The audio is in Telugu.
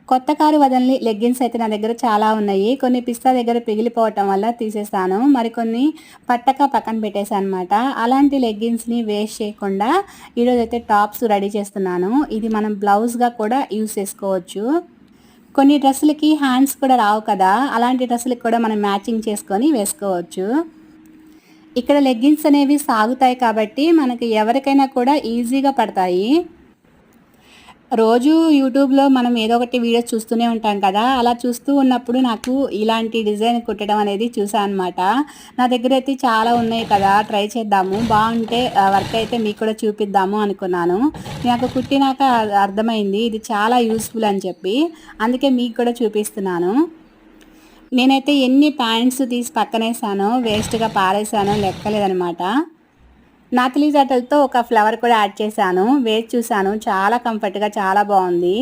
కొత్త కారు వదలని లెగ్గిన్స్ అయితే నా దగ్గర చాలా ఉన్నాయి. కొన్ని పిస్తా దగ్గర పిగిలిపోవటం వల్ల తీసేసాను. మరికొన్ని పట్టక పక్కన పెట్టేసాను అనమాట. అలాంటి లెగ్గిన్స్‌ని వేస్ట్ చేయకుండా ఈరోజైతే టాప్స్ రెడీ చేస్తున్నాను. ఇది మనం బ్లౌజ్‌గా కూడా యూజ్ చేసుకోవచ్చు. కొన్ని డ్రెస్సులకి హ్యాండ్స్ కూడా రావు కదా! అలాంటి డ్రెస్సులకి కూడా మనం మ్యాచింగ్ చేసుకొని వేసుకోవచ్చు. ఇక్కడ లెగ్గిన్స్ అనేవి సాగుతాయి కాబట్టి మనకి ఎవరికైనా కూడా ఈజీగా పడతాయి. రోజు యూట్యూబ్‌లో మనం ఏదో ఒకటి వీడియోస్ చూస్తూనే ఉంటాం కదా! అలా చూస్తూ ఉన్నప్పుడు నాకు ఇలాంటి డిజైన్ కుట్టడం అనేది చూసా అనమాట. నా దగ్గరైతే చాలా ఉన్నాయి కదా! ట్రై చేద్దాము. బావుంటే వర్క్ అయితే మీకు కూడా చూపిద్దాము అనుకున్నాను. నాకు కుట్టినాక అర్థమైంది ఇది చాలా యూజ్‌ఫుల్ అని చెప్పి. అందుకే మీకు కూడా చూపిస్తున్నాను. నేనైతే ఎన్ని ప్యాంట్స్ తీసి పక్కనేసానో, వేస్ట్‌గా పారేసానో లెక్కలేదనమాట. నకిలీ జతలతో ఒక ఫ్లవర్ కూడా యాడ్ చేశాను. వేసి చూసాను. చాలా కంఫర్ట్‌గా చాలా బావుంది.